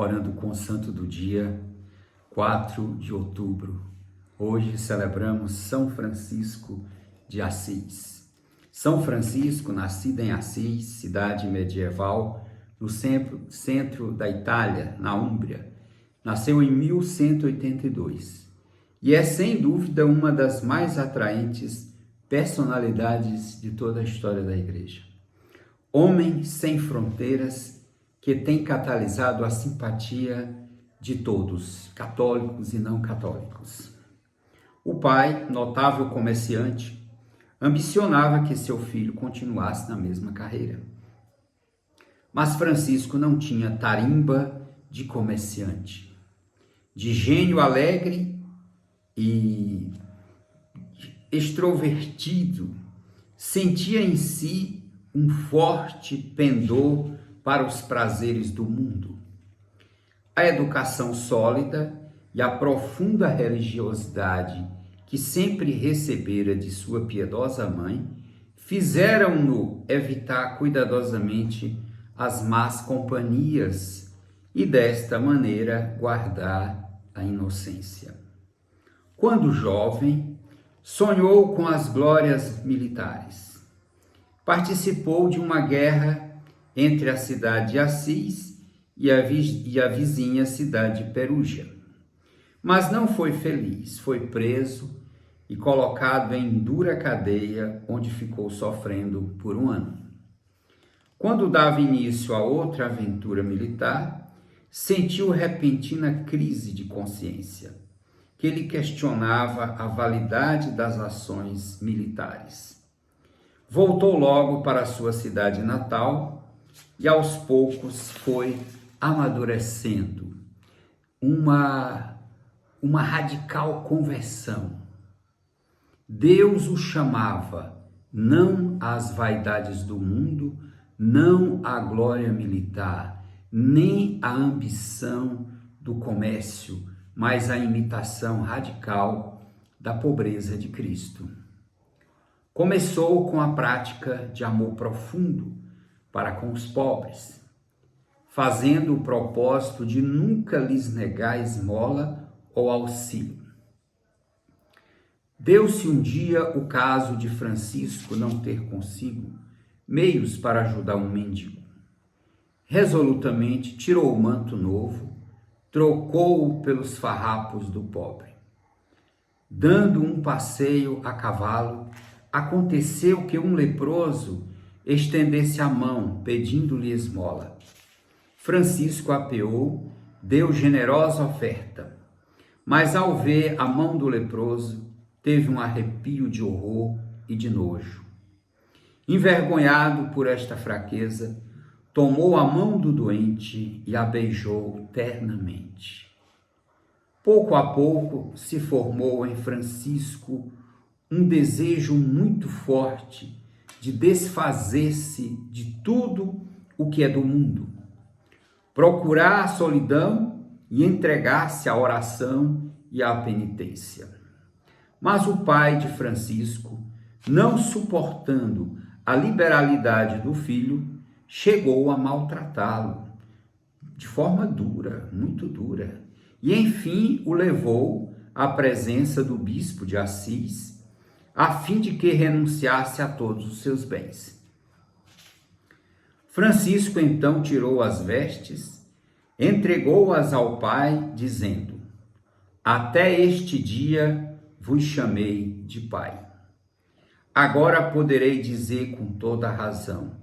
orando com o santo do dia, 4 de outubro. Hoje celebramos São Francisco de Assis. São Francisco, nascido em Assis, cidade medieval, no centro da Itália, na Úmbria, nasceu em 1182 e é, sem dúvida, uma das mais atraentes personalidades de toda a história da Igreja. Homem sem fronteiras, que tem catalisado a simpatia de todos, católicos e não católicos. O pai, notável comerciante, ambicionava que seu filho continuasse na mesma carreira. Mas Francisco não tinha tarimba de comerciante. De gênio alegre e extrovertido, sentia em si um forte pendor para os prazeres do mundo. A educação sólida e a profunda religiosidade que sempre recebera de sua piedosa mãe fizeram-no evitar cuidadosamente as más companhias e desta maneira guardar a inocência. Quando jovem, sonhou com as glórias militares. Participou de uma guerra entre a cidade de Assis e a vizinha cidade de Perugia. Mas não foi feliz, foi preso e colocado em dura cadeia, onde ficou sofrendo por 1 ano. Quando dava início a outra aventura militar, sentiu repentina crise de consciência, que lhe questionava a validade das ações militares. Voltou logo para sua cidade natal e aos poucos foi amadurecendo uma radical conversão. Deus o chamava não às vaidades do mundo, não à glória militar, nem à ambição do comércio, mas à imitação radical da pobreza de Cristo. Começou com a prática de amor profundo para com os pobres, fazendo o propósito de nunca lhes negar esmola ou auxílio. Deu-se um dia o caso de Francisco não ter consigo meios para ajudar um mendigo. Resolutamente tirou o manto novo, trocou-o pelos farrapos do pobre. Dando um passeio a cavalo, aconteceu que um leproso estendesse a mão, pedindo-lhe esmola. Francisco apeou, deu generosa oferta, mas ao ver a mão do leproso, teve um arrepio de horror e de nojo. Envergonhado por esta fraqueza, tomou a mão do doente e a beijou ternamente. Pouco a pouco se formou em Francisco um desejo muito forte de desfazer-se de tudo o que é do mundo, procurar a solidão e entregar-se à oração e à penitência. Mas o pai de Francisco, não suportando a liberalidade do filho, chegou a maltratá-lo de forma dura, muito dura, e enfim o levou à presença do bispo de Assis, a fim de que renunciasse a todos os seus bens. Francisco então tirou as vestes, entregou-as ao pai, dizendo: até este dia vos chamei de pai. Agora poderei dizer com toda a razão: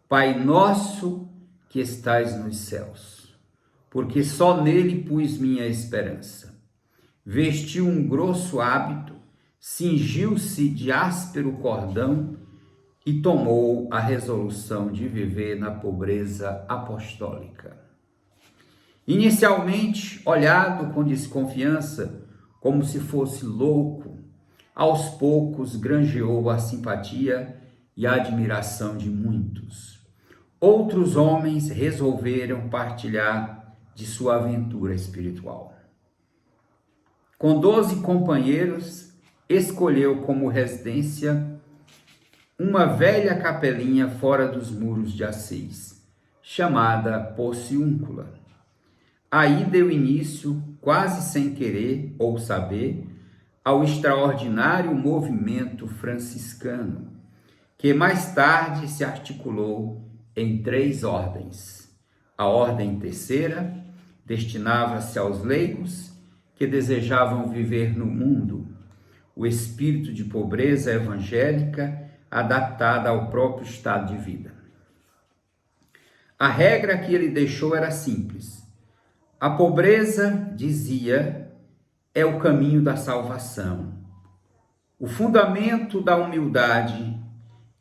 Pai nosso que estais nos céus, porque só nele pus minha esperança. Vestiu um grosso hábito, cingiu-se de áspero cordão e tomou a resolução de viver na pobreza apostólica. Inicialmente, olhado com desconfiança, como se fosse louco, aos poucos granjeou a simpatia e a admiração de muitos. Outros homens resolveram partilhar de sua aventura espiritual. Com 12 companheiros, escolheu como residência uma velha capelinha fora dos muros de Assis, chamada Porciúncula. Aí deu início, quase sem querer ou saber, ao extraordinário movimento franciscano, que mais tarde se articulou em 3 ordens. A ordem terceira destinava-se aos leigos que desejavam viver no mundo o espírito de pobreza evangélica adaptada ao próprio estado de vida. A regra que ele deixou era simples. A pobreza, dizia, é o caminho da salvação, o fundamento da humildade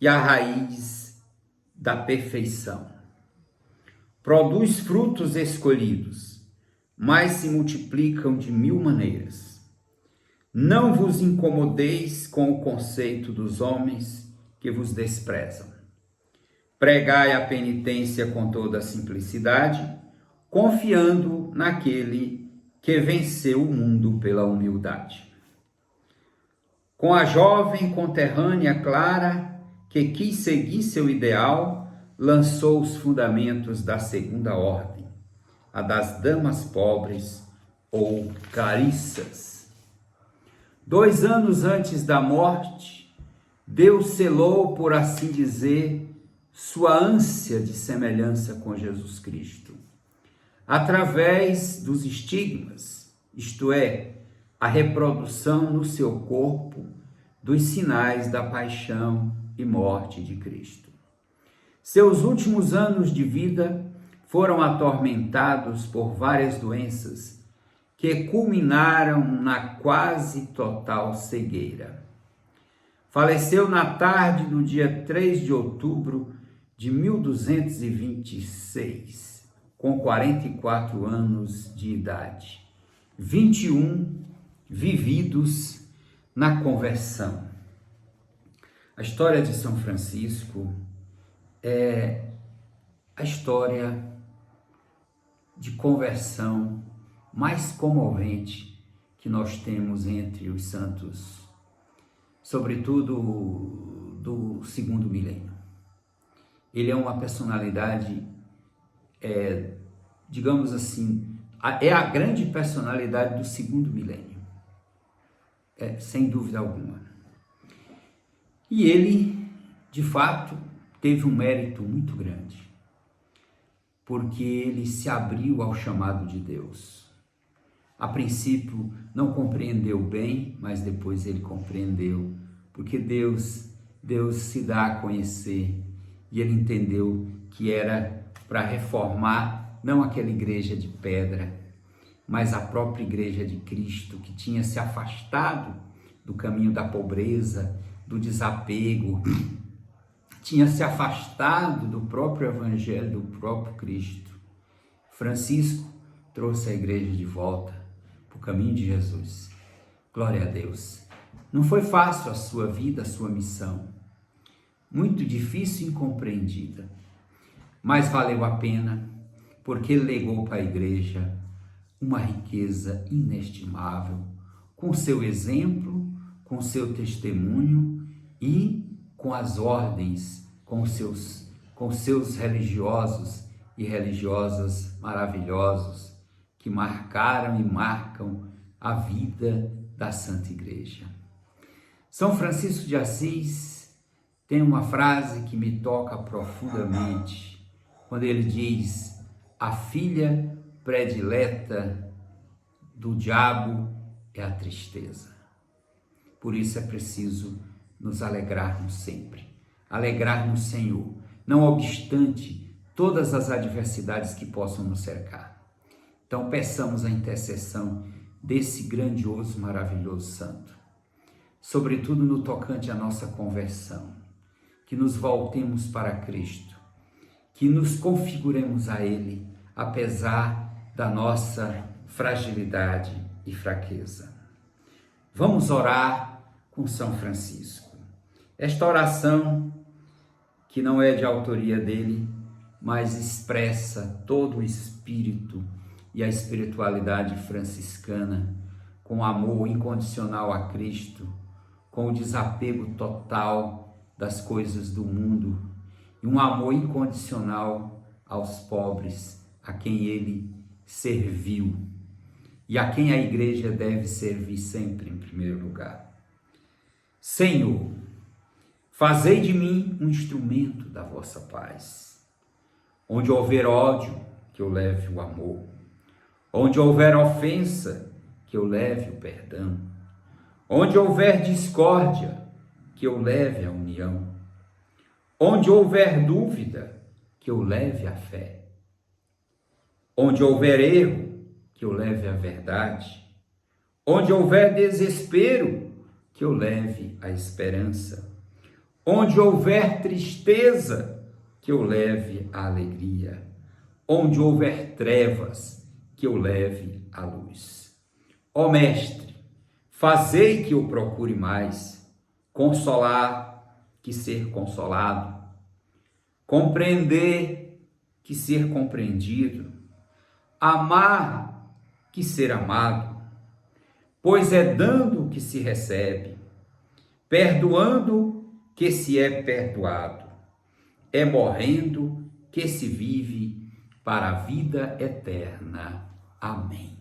e a raiz da perfeição. Produz frutos escolhidos, mas se multiplicam de 1000 maneiras. Não vos incomodeis com o conceito dos homens que vos desprezam. Pregai a penitência com toda a simplicidade, confiando naquele que venceu o mundo pela humildade. Com a jovem conterrânea Clara, que quis seguir seu ideal, lançou os fundamentos da segunda ordem, a das damas pobres ou carissas. 2 anos antes da morte, Deus selou, por assim dizer, sua ânsia de semelhança com Jesus Cristo, através dos estigmas, isto é, a reprodução no seu corpo dos sinais da paixão e morte de Cristo. Seus últimos anos de vida foram atormentados por várias doenças que culminaram na quase total cegueira. Faleceu na tarde do dia 3 de outubro de 1226, com 44 anos de idade, 21 vividos na conversão. A história de São Francisco é a história de conversão mais comovente que nós temos entre os santos, sobretudo do 2º milênio. Ele é uma personalidade, digamos assim, é a grande personalidade do 2º milênio, sem dúvida alguma. E ele, de fato, teve um mérito muito grande, porque ele se abriu ao chamado de Deus. A princípio não compreendeu bem, mas depois ele compreendeu, porque Deus se dá a conhecer, e ele entendeu que era para reformar não aquela igreja de pedra, mas a própria igreja de Cristo, que tinha se afastado do caminho da pobreza, do desapego, tinha se afastado do próprio evangelho, do próprio Cristo. Francisco trouxe a igreja de volta para o caminho de Jesus. Glória a Deus. Não foi fácil a sua vida, a sua missão. Muito difícil e incompreendida. Mas valeu a pena, porque ele legou para a igreja uma riqueza inestimável, com seu exemplo, com seu testemunho e com as ordens, com seus religiosos e religiosas maravilhosos que marcaram e marcam a vida da Santa Igreja. São Francisco de Assis tem uma frase que me toca profundamente, quando ele diz: a filha predileta do diabo é a tristeza. Por isso é preciso nos alegrarmos sempre, alegrar no Senhor, não obstante todas as adversidades que possam nos cercar. Então peçamos a intercessão desse grandioso, maravilhoso santo, sobretudo no tocante à nossa conversão, que nos voltemos para Cristo, que nos configuremos a Ele, apesar da nossa fragilidade e fraqueza. Vamos orar com São Francisco. Esta oração, que não é de autoria dele, mas expressa todo o espírito e a espiritualidade franciscana, com amor incondicional a Cristo, com o desapego total das coisas do mundo e um amor incondicional aos pobres, a quem ele serviu e a quem a igreja deve servir sempre em primeiro lugar. Senhor, fazei de mim um instrumento da vossa paz. Onde houver ódio, que eu leve o amor. Onde houver ofensa, que eu leve o perdão. Onde houver discórdia, que eu leve a união. Onde houver dúvida, que eu leve a fé. Onde houver erro, que eu leve a verdade. Onde houver desespero, que eu leve a esperança. Onde houver tristeza, que eu leve a alegria. Onde houver trevas, que eu leve a luz. Ó Mestre, fazei que eu procure mais consolar que ser consolado, compreender que ser compreendido, amar que ser amado, pois é dando que se recebe, perdoando que se é perdoado, é morrendo que se vive para a vida eterna. Amém.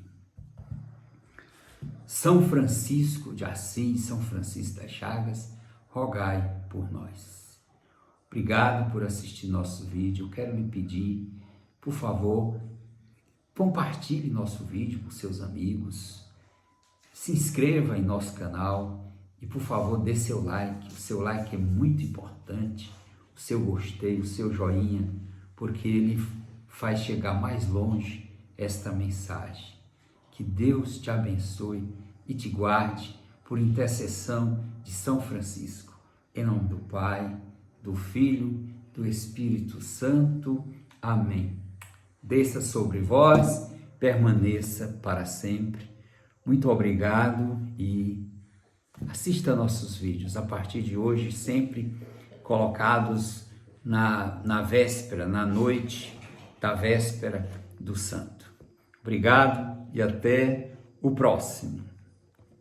São Francisco de Assis, São Francisco das Chagas, rogai por nós. Obrigado por assistir nosso vídeo. Eu quero lhe pedir, por favor, compartilhe nosso vídeo com seus amigos, se inscreva em nosso canal e, por favor, dê seu like. O seu like é muito importante, o seu gostei, o seu joinha, porque ele faz chegar mais longe esta mensagem. Que Deus te abençoe e te guarde por intercessão de São Francisco. Em nome do Pai, do Filho, do Espírito Santo. Amém. Desça sobre vós, permaneça para sempre. Muito obrigado e assista nossos vídeos a partir de hoje, sempre colocados na véspera, na noite da véspera do Santo. Obrigado e até o próximo.